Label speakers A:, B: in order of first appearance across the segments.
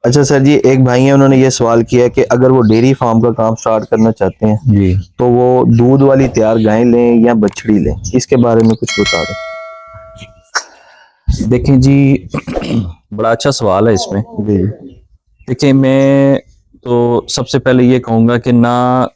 A: अच्छा सर जी, एक भाई है, उन्होंने ये सवाल किया है कि अगर वो डेयरी फार्म का काम स्टार्ट करना चाहते हैं
B: जी
A: तो वो दूध वाली तैयार गाय लें या बछड़ी लें, इसके बारे में कुछ बता दें।
B: देखें जी, बड़ा अच्छा सवाल है इसमें।
A: जी
B: देखिए, मैं तो सबसे पहले ये कहूंगा कि ना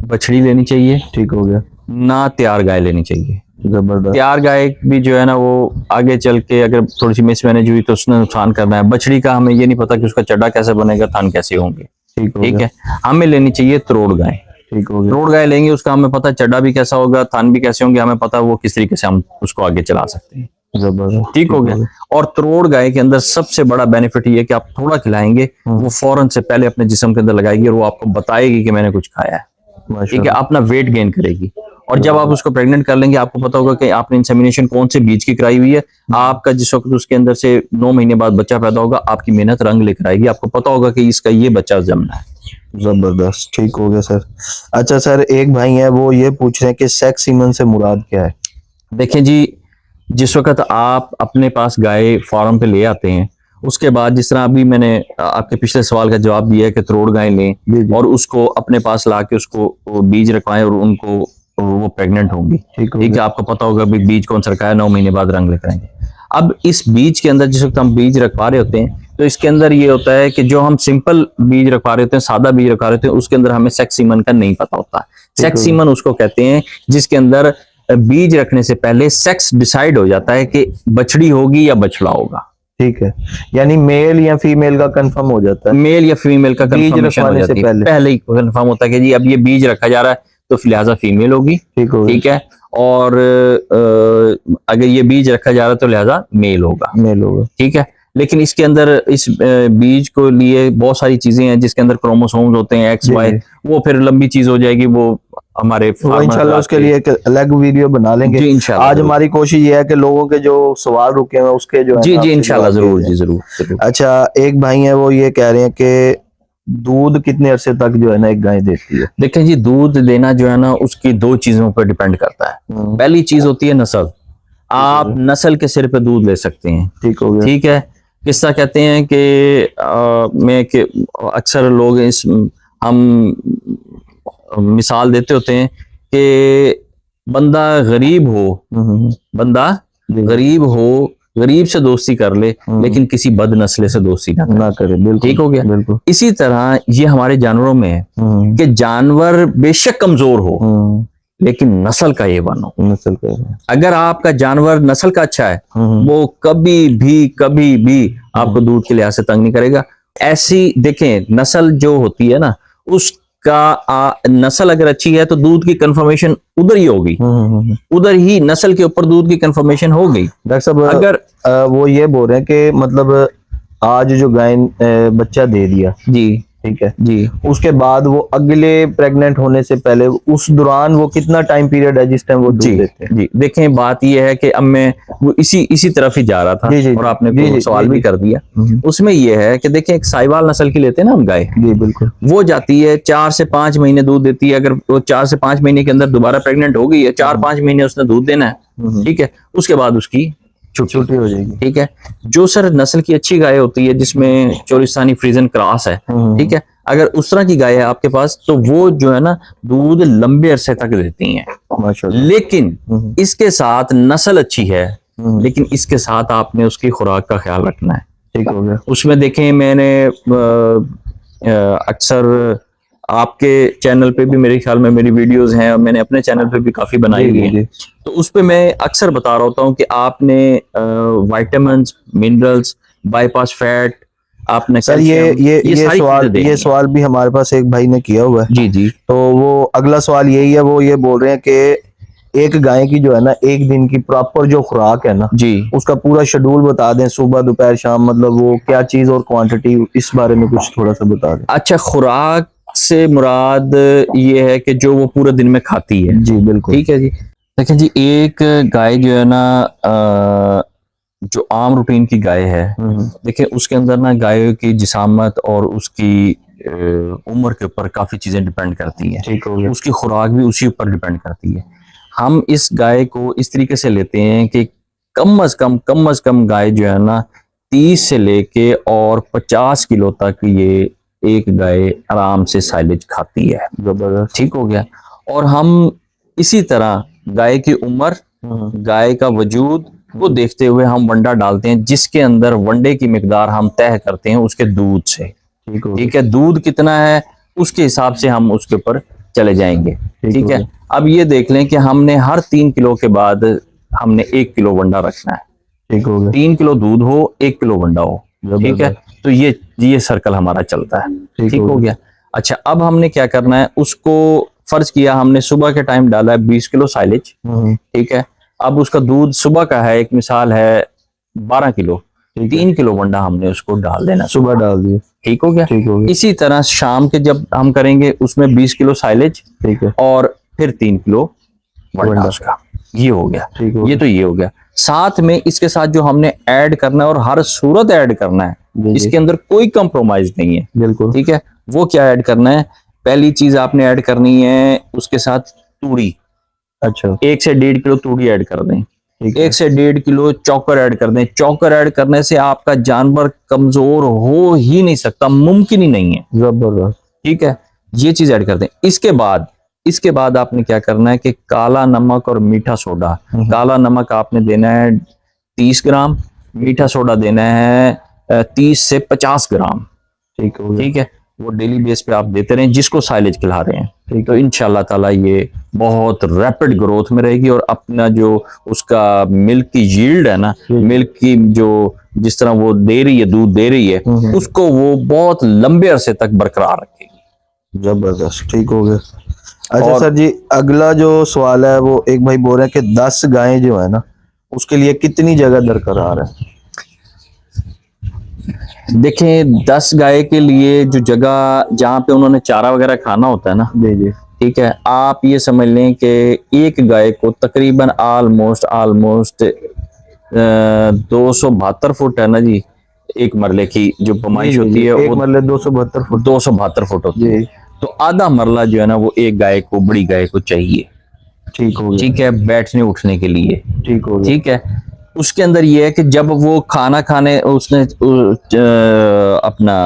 B: बछड़ी लेनी चाहिए,
A: ठीक हो गया।
B: ना तैयार गाय लेनी चाहिए।
A: जबरदस्त।
B: तैयार गाय भी जो है ना, वो आगे चल के अगर थोड़ी सी मिसमैनेज हुई तो उसने नुकसान करना है। बछड़ी का हमें ये नहीं पता कि उसका चड्डा कैसे बनेगा, थन कैसे होंगे।
A: ठीक हो
B: ठीक
A: गया।
B: है, हमें लेनी चाहिए तरोड़ गाय।
A: ठीक हो गया।
B: तरोड़ गाय लेंगे, उसका हमें पता है चड्डा भी कैसा होगा, थन भी कैसे होंगे, हमें पता है वो किस तरीके से हम उसको आगे चला सकते हैं।
A: जबरदस्त।
B: ठीक हो गया। और तरोड़ गाय के अंदर सबसे बड़ा बेनिफिट ये है कि आप थोड़ा खिलाएंगे, वो फौरन से पहले अपने जिस्म के अंदर लगाएगी और वो आपको बताएगी कि मैंने कुछ खाया है। ठीक है,
A: माशाल्लाह।
B: अपना वेट गेन करेगी। और जब आप उसको प्रेग्नेंट कर लेंगे, आपको पता होगा कि आपने इंसेमिनेशन कौन से बीज की कराई हुई है। आपका जिस वक्त उसके अंदर से 9 महीने बाद बच्चा पैदा होगा, आपकी मेहनत रंग लेकर आएगी। आपको पता होगा कि इसका ये बच्चा जमना है।
A: जबरदस्त, ठीक हो गया सर। अच्छा सर, एक भाई है, वो ये पूछ रहे हैं कि सेक्स सीमन से मुराद क्या है।
B: देखें जी, जिस वक्त आप अपने पास गाय फार्म पे ले आते हैं, उसके बाद जिस तरह अभी मैंने आपके पिछले सवाल का जवाब दिया है कि तरोड़ गाय
A: जी,
B: लें
A: जी।
B: और उसको अपने पास ला के उसको वो बीज रखवाएं और उनको वो प्रेग्नेंट होंगी।
A: ठीक हो
B: ठीक है,
A: गया।
B: आपको पता होगा भी बीज कौन सा रखा है, 9 महीने बाद रंग लेकर आएंगे। अब इस बीज के अंदर जिस वक्त हम बीज रखवा रहे होते हैं, तो इसके अंदर ये होता है कि जो हम सिंपल बीज रखवा रहे होते हैं, सादा बीज रखवा रहे होते हैं, उसके अंदर हमें सेक्स सीमन का नहीं पता होता। सेक्स
A: हो
B: सीमन उसको कहते हैं जिसके अंदर बीज रखने से पहले सेक्स डिसाइड हो जाता है कि बछड़ी होगी या बछड़ा होगा।
A: ठीक है, यानी मेल या फीमेल का कंफर्म हो जाता है
B: मेल या फीमेल का
A: बीज
B: कंफर्मेशन हो
A: रखवाने से
B: जाती है,
A: पहले।
B: पहले ही कंफर्म होता है कि जी अब ये बीज रखा जा रहा है तो लिहाजा फीमेल होगी।
A: ठीक हो गया।
B: ठीक है, और अगर ये बीज रखा जा रहा है तो लिहाजा मेल होगा।
A: मेल होगा।
B: ठीक है, लेकिन इसके अंदर इस बीज को लिए बहुत सारी चीजें हैं, जिसके अंदर क्रोमोसोम्स होते हैं, एक्स
A: जी,
B: वाई,
A: जी।
B: वो फिर लंबी चीज हो जाएगी, वो हमारे
A: वो
B: फार्मर
A: इंशाल्लाह
B: हजरात
A: उसके
B: के।
A: लिए एक अलग वीडियो बना लेंगे।
B: जी इंशाल्लाह
A: आज
B: जरूर।
A: हमारी कोशिश ये है कि लोगों के जो सवाल रुके हैं उसके जो है
B: जी
A: ना
B: जी
A: आपसे
B: इंशाल्लाह,
A: जवाब दिए
B: जरूर
A: जाएं।
B: जी, जरूर जरूर।
A: अच्छा, एक भाई है, वो ये कह रहे हैं कि दूध कितने अरसे तक जो है ना एक गाय देती है।
B: देखें जी, दूध देना जो है ना, उसकी दो चीजों पर डिपेंड करता है। पहली चीज होती है नस्ल। आप नस्ल के सिर पे दूध ले सकते हैं।
A: ठीक हो गया।
B: ठीक है, किस्सा कहते हैं कि मैं कि अक्सर लोग इस हम मिसाल देते होते हैं कि बंदा गरीब हो, बंदा गरीब हो, गरीब से दोस्ती कर ले, लेकिन किसी बद नस्ले से दोस्ती ना
A: करे। बिल्कुल।
B: ठीक हो गया।
A: बिल्कुल।
B: इसी तरह ये हमारे जानवरों में है कि जानवर बेशक कमजोर हो, लेकिन नस्ल का ये बनो।
A: नस्ल का।
B: अगर आपका जानवर नस्ल का अच्छा है, वो कभी भी आपको दूध के लिहाज से तंग नहीं करेगा। ऐसी देखें, नस्ल जो होती है ना, उसका नस्ल अगर अच्छी है तो दूध की कंफर्मेशन उधर ही होगी, उधर ही नस्ल के ऊपर दूध की कंफर्मेशन हो गई।
A: डॉक्टर साहब,
B: अगर
A: वो ये बोल रहे हैं कि मतलब आज जो गाय बच्चा दे दिया,
B: जी
A: ठीक है
B: जी,
A: उसके बाद वो अगले प्रेग्नेंट होने से पहले उस दौरान वो कितना टाइम पीरियड है जिस टाइम वो दूध देते हैं।
B: जी देखें, बात यह है कि अब मैं वो इसी तरफ ही जा रहा था।
A: जी, जी,
B: और आपने
A: जी, जी,
B: सवाल
A: जी,
B: भी
A: जी।
B: कर दिया। उसमें यह है कि देखें, एक साहिवाल नस्ल की लेते हैं ना हम गाय,
A: जी बिल्कुल।
B: वो जाती है 4 से 5 महीने दूध देती है। अगर वो 4 से 5 महीने के अंदर दोबारा प्रेग्नेंट हो गई है, 4-5 महीने उसने दूध देना है। ठीक है, उसके बाद उसकी छुट्टी
A: हो जाएगी।
B: ठीक है, जो सर नस्ल की अच्छी गाय होती है जिसमें चोरिस्तानी फ्रीजन क्रॉस है, ठीक है, अगर उस तरह की गाय है आपके पास, तो वो जो है ना दूध लंबे अरसे तक देती हैं।
A: माशाल्लाह।
B: लेकिन इसके साथ नस्ल अच्छी है, लेकिन इसके साथ आपने उसकी खुराक का ख्याल रखना है।
A: ठीक हो गया।
B: उसमें देखें, मैंने अक्सर आपके चैनल पे भी मेरे ख्याल में मेरी वीडियोस हैं, और मैंने अपने चैनल पे भी काफी बनाई हुई हैं। तो उस पे मैं अक्सर बता रहा होता हूँ कि आपने विटामिन्स, मिनरल्स, बाईपास फैट, आपने
A: सर ये सवाल भी हमारे पास एक भाई ने किया हुआ है।
B: जी जी,
A: तो वो अगला सवाल यही है, वो ये बोल रहे हैं कि एक गाय की जो है ना एक दिन की प्रॉपर जो खुराक है ना
B: जी,
A: उसका पूरा शेड्यूल बता दें, सुबह दोपहर शाम, मतलब वो क्या चीज और क्वांटिटी, इस बारे में कुछ थोड़ा सा बता दें।
B: अच्छा, खुराक से मुराद ये है कि जो वो पूरे दिन में खाती है।
A: जी बिल्कुल।
B: ठीक है जी। देखिए जी, एक गाय जो है ना, जो आम रूटीन की गाय है, देखिए उसके अंदर ना गाय की जिसामत और उसकी उम्र के ऊपर काफी चीजें डिपेंड करती हैं।
A: ठीक हो गया।
B: उसकी खुराक भी उसी ऊपर डिपेंड करती है। हम इस गाय को इस तरीके से लेते हैं कि कम अज कम गाय जो है ना 30 से लेके और 50 किलो तक ये एक गाय आराम से साइलेज खाती है।
A: जबरदस्त।
B: ठीक हो गया। और हम इसी तरह गाय की उम्र, गाय का वजूद को देखते हुए हम वंडा डालते हैं, जिसके अंदर वंडे की मिकदार हम तय करते हैं उसके दूध से। ठीक है, दूध कितना है उसके हिसाब से हम उसके ऊपर चले जाएंगे। ठीक है, अब ये देख लें कि हमने हर 3 किलो के बाद हमने 1 किलो वंडा रखना है।
A: ठीक हो गया।
B: 3 किलो दूध हो, 1 किलो वंडा हो। ठीक है, तो ये सर्कल हमारा चलता है। ठीक हो गया। अच्छा, अब हमने क्या करना है, उसको फर्ज किया हमने सुबह के टाइम डाला है 20 किलो साइलेज। ठीक है, अब उसका दूध सुबह का है, एक मिसाल है 12 किलो, 3 किलो वंडा हमने उसको डाल देना,
A: सुबह डाल दिए।
B: ठीक हो गया।
A: ठीक हो गया।
B: इसी तरह शाम के जब हम करेंगे उसमें 20 किलो साइलेज,
A: ठीक है,
B: और फिर 3 किलो वंडा उसका। ये हो गया।
A: ठीक हो
B: ये तो ये हो गया। साथ में इसके साथ जो हमने ऐड करना है, और हर सूरत ऐड करना है, इसके अंदर कोई कंप्रोमाइज नहीं है।
A: बिल्कुल।
B: ठीक है, वो क्या ऐड करना है, पहली चीज आपने ऐड करनी है उसके साथ तूड़ी।
A: अच्छा,
B: 1 से 1.5 किलो तूड़ी ऐड कर दें। 1 से 1.5 किलो चौकर ऐड कर दें। चौकर ऐड करने से आपका जानवर कमजोर हो ही नहीं सकता, मुमकिन ही नहीं है।
A: जबरदस्त।
B: ठीक है, ये चीज ऐड कर दें। इसके बाद आपने क्या करना है कि काला नमक और मीठा सोडा। काला नमक आपने देना है 30 ग्राम, मीठा सोडा देना है 30 से 50 ग्राम।
A: ठीक हो गया।
B: ठीक है, वो डेली बेस पे आप देते रहें जिसको साइलेज खिला रहे हैं।
A: ठीक।
B: तो इंशाल्लाह ताला ये बहुत रैपिड ग्रोथ में रहेगी, और अपना जो उसका मिल्क की यील्ड है ना, मिल्क की जो जिस तरह वो दे रही है, दूध दे रही है, उसको वो बहुत लंबे अरसे तक बरकरार रखेगी।
A: जबरदस्त। ठीक हो गया। अच्छा
B: और
A: सर जी, अगला जो सवाल है वो एक भाई बोल रहे हैं कि 10 गायें जो है ना, उसके लिए कितनी जगह दरकार है?
B: देखें, 10 गाय के लिए जो जगह जहाँ पे उन्होंने चारा वगैरह खाना होता है ना,
A: जी जी,
B: ठीक है, आप ये समझ लें कि एक गाय को तकरीबन ऑलमोस्ट 272 फुट है ना जी, एक मरले की जो पमाइश होती है,
A: एक मरले 272 फुट।
B: 272 फुट होती है। तो आधा मरला जो है ना वो एक गाय को, बड़ी गाय को चाहिए।
A: ठीक हो गया।
B: ठीक है, बैठने उठने के लिए।
A: ठीक हो गया।
B: ठीक है, उसके अंदर ये है कि जब वो खाना खाने उसने अपना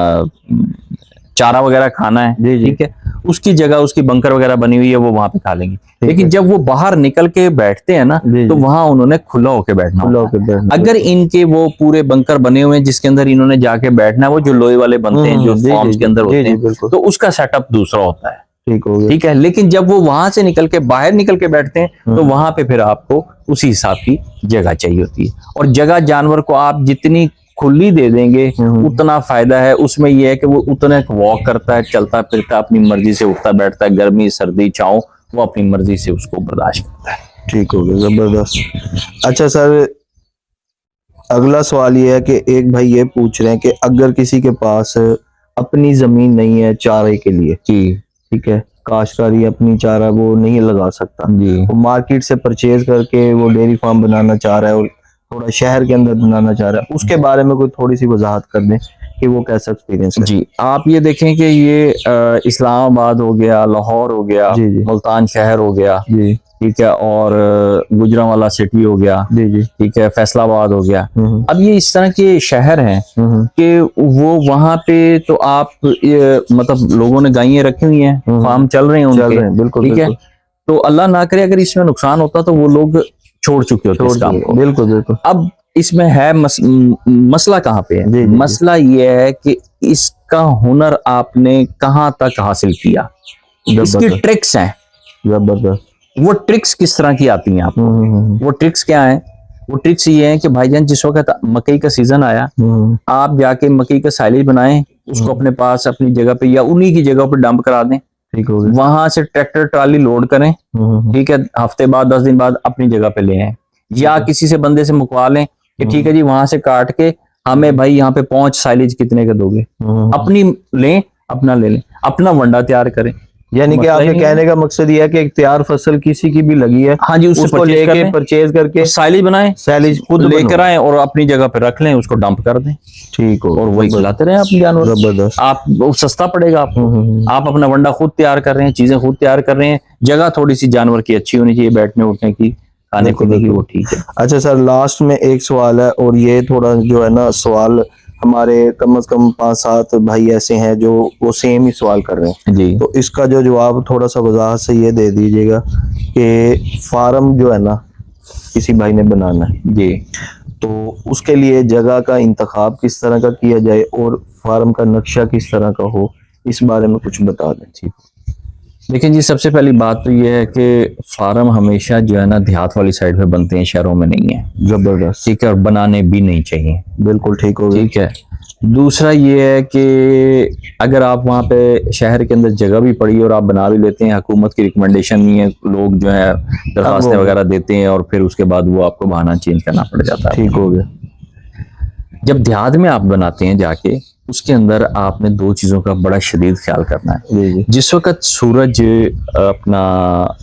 B: चारा वगैरह खाना है, ठीक है, उसकी जगह उसकी बंकर वगैरह बनी हुई है, वो वहां पे खा लेंगे। लेकिन जब वो बाहर निकल के बैठते हैं ना, तो वहां उन्होंने खुला होके बैठना होता है। अगर इनके वो पूरे बंकर बने हुए हैं जिसके अंदर इन्होंने जाके बैठना है, वो जो लोहे वाले बनते हैं जो फॉर्म्स के अंदर होते हैं, तो उसका सेटअप दूसरा होता है।
A: ठीक हो गया।
B: ठीक है, लेकिन जब वो वहां से निकल के बाहर निकल के बैठते हैं, तो वहां पे फिर आपको उसी हिसाब की जगह चाहिए होती है। और जगह जानवर को आप जितनी खुली दे देंगे उतना फायदा है। उसमें यह है कि वो उतना वॉक करता है, चलता फिरता, अपनी मर्जी से उठता बैठता है, गर्मी सर्दी छाँव वो अपनी मर्जी से उसको बर्दाश्त करता है।
A: ठीक हो गया, जबरदस्त। अच्छा सर, अगला सवाल ये है कि एक भाई ये पूछ रहे हैं कि अगर किसी के पास अपनी जमीन नहीं है चारे के लिए,
B: जी,
A: ठीक है, काश्तकारी अपनी चारा वो नहीं लगा सकता
B: जी,
A: वो मार्केट से परचेज करके वो डेयरी फार्म बनाना चाह रहा है और थोड़ा शहर के अंदर बनाना चाह रहा है, उसके बारे में कोई थोड़ी सी वजाहत कर दें कि वो कैसा एक्सपीरियंस है?
B: जी, आप ये देखें कि ये इस्लामाबाद हो गया, लाहौर हो गया,
A: जी जी,
B: मुल्तान शहर हो गया,
A: जी
B: ठीक है, और गुजरांवाला सिटी हो गया,
A: जी जी,
B: ठीक है, फैसलाबाद हो गया। अब ये इस तरह के शहर हैं कि वो वहां पे तो आप मतलब लोगों ने गायें रखी हुई हैं, फार्म चल रहे हैं उनके,
A: बिल्कुल,
B: ठीक है, तो अल्लाह ना करे अगर इसमें नुकसान होता तो वो लोग छोड़ चुके होते इस काम को।
A: बिल्कुल बिल्कुल।
B: अब इसमें है मसला कहाँ पे है? मसला ये है कि इसका हुनर आपने कहाँ तक हासिल किया, इसकी ट्रिक्स हैं।
A: जबरदस्त।
B: वो ट्रिक्स किस तरह की आती हैं आपको? वो ट्रिक्स क्या है? वो ट्रिक्स ये है कि भाईजान जिस वक्त मकई का सीजन आया, आप जाके मकई का साइलेज बनाएं, उसको अपने पास अपनी जगह पे या उन्हीं की जगह पर डंप करा दें।
A: ठीक हो गया।
B: वहां से ट्रैक्टर ट्राली लोड करें, ठीक है, हफ्ते बाद 10 दिन बाद अपनी जगह पे ले आए, या किसी से बंदे से मुकवा लें कि ठीक है जी वहां से काट के हमें भाई यहाँ पे पहुंच साइलेज कितने का दोगे, अपनी लें, अपना ले लें, अपना वंडा तैयार करें।
A: यानी कि आपके कहने का मकसद ये है कि एक तैयार फसल किसी की भी लगी है,
B: हाँ जी, उसको लेके
A: परचेज करके
B: साइलेज बनाएं,
A: साइलेज
B: खुद लेकर आए और अपनी जगह पे रख लें, उसको डंप कर दें।
A: ठीक हो,
B: और वही खिलाते रहे अपने जानवर।
A: जबरदस्त।
B: आप वो सस्ता पड़ेगा आपको, आप अपना वंडा खुद तैयार कर रहे हैं, चीजें खुद तैयार कर रहे हैं, जगह थोड़ी सी जानवर की अच्छी होनी चाहिए बैठने उठने की, खाने
A: बिल्कुल,
B: पीने की
A: बिल्कुल।
B: वो ठीक है।
A: अच्छा सर, लास्ट में एक सवाल है, और ये थोड़ा जो है ना सवाल, हमारे कम से कम 5-7 भाई ऐसे हैं जो वो सेम ही सवाल कर रहे हैं,
B: जी
A: तो इसका जो जवाब थोड़ा सा वजाहत से ये दे दीजिएगा कि फार्म जो है ना किसी भाई ने बनाना है,
B: जी।
A: तो उसके लिए जगह का इंतखाब किस तरह का किया जाए और फार्म का नक्शा किस तरह का हो, इस बारे में कुछ बता दें।
B: ठीक। देखिए जी, सबसे पहली बात तो ये है कि फार्म हमेशा जो है ना देहात वाली साइड पे बनते हैं, शहरों में नहीं है।
A: जबरदस्त,
B: ठीक है, और बनाने भी नहीं चाहिए।
A: बिल्कुल ठीक हो गया।
B: ठीक है। दूसरा ये है कि अगर आप वहाँ पे शहर के अंदर जगह भी पड़ी और आप बना भी लेते हैं, हुकूमत की रिकमेंडेशन नहीं है, लोग जो है दरखास्तें
A: वो
B: वगैरह देते हैं और फिर उसके बाद वो आपको बहाना चेंज करना पड़ जाता है।
A: ठीक हो गया।
B: जब देहात में आप बनाते हैं जाके, उसके अंदर आपने दो चीजों का बड़ा शदीद ख्याल करना है।
A: जी जी
B: जिस वक्त सूरज अपना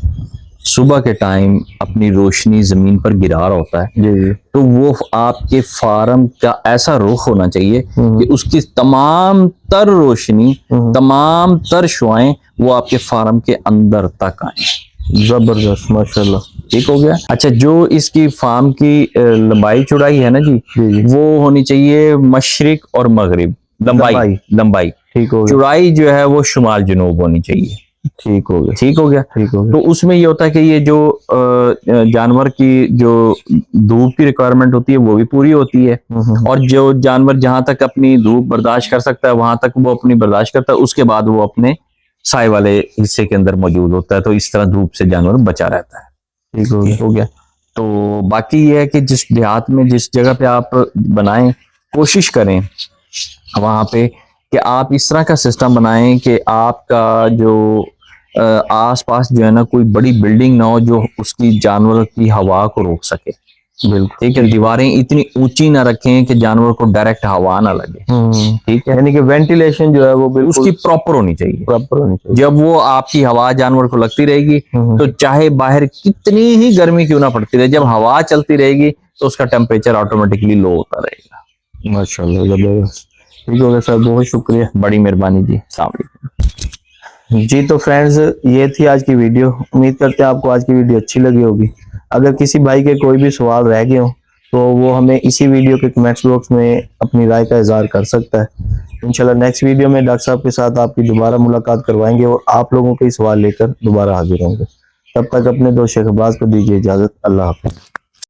B: सुबह के टाइम अपनी रोशनी जमीन पर गिरा रहा होता है,
A: जी जी।
B: तो वो आपके फार्म का ऐसा रुख होना चाहिए
A: हम्म।
B: कि उसकी तमाम तर रोशनी,
A: हम्म।
B: तमाम तर शुआएं वो आपके फार्म के अंदर तक आए।
A: जबरदस्त, माशाल्लाह।
B: ठीक हो गया। अच्छा, जो इसकी फार्म की लंबाई चौड़ाई है ना जी,
A: जी जी।
B: वो होनी चाहिए मशरिक और मगरिब। लंबाई लंबाई
A: ठीक हो गया।
B: चौड़ाई जो है वो शुमाल जनूब होनी चाहिए।
A: ठीक हो गया।
B: ठीक हो गया।
A: ठीक हो
B: तो
A: गया।
B: उसमें ये होता है कि ये जो जानवर की जो धूप की रिक्वायरमेंट होती है वो भी पूरी होती है, और जो जानवर जहां तक अपनी धूप बर्दाश्त कर सकता है वहां तक वो अपनी बर्दाश्त करता है, उसके बाद वो अपने साए वाले हिस्से के अंदर मौजूद होता है, तो इस तरह धूप से जानवर बचा रहता है।
A: ठीक हो गया।
B: हो गया। तो बाकी ये है कि जिस देहात में जिस जगह पे आप बनाएं, कोशिश करें वहां पे कि आप इस तरह का सिस्टम बनाएं कि आपका जो आसपास जो है ना कोई बड़ी बिल्डिंग ना हो जो उसकी जानवर की हवा को रोक सके।
A: बिल्कुल
B: ठीक है। दीवारें इतनी ऊंची ना रखें कि जानवर को डायरेक्ट हवा ना लगे। ठीक है।
A: यानी कि वेंटिलेशन जो है वो बिल्कुल
B: उसकी प्रॉपर होनी चाहिए।
A: प्रॉपर होनी चाहिए।
B: जब वो आपकी हवा जानवर को लगती रहेगी तो चाहे बाहर कितनी ही गर्मी क्यों ना पड़ती रहे, जब हवा चलती रहेगी तो उसका टेम्परेचर ऑटोमेटिकली लो होता रहेगा।
A: माशाल्लाह, जबरदस्त। ठीक हो गया सर, बहुत शुक्रिया।
B: बड़ी मेहरबानी जी। अस्सलाम वालेकुम।
A: जी तो फ्रेंड्स, ये थी आज की वीडियो। उम्मीद करते हैं आपको आज की वीडियो अच्छी लगी होगी। अगर किसी भाई के कोई भी सवाल रह गए हो तो वो हमें इसी वीडियो के कमेंट्स बॉक्स में अपनी राय का इजहार कर सकता है। इंशाल्लाह नेक्स्ट वीडियो में डॉक्टर साहब के साथ आपकी दोबारा मुलाकात करवाएंगे और आप लोगों के सवाल लेकर दोबारा हाजिर होंगे। तब तक अपने दोस्त शेखबाज को दीजिए इजाजत। अल्लाह हाफिज।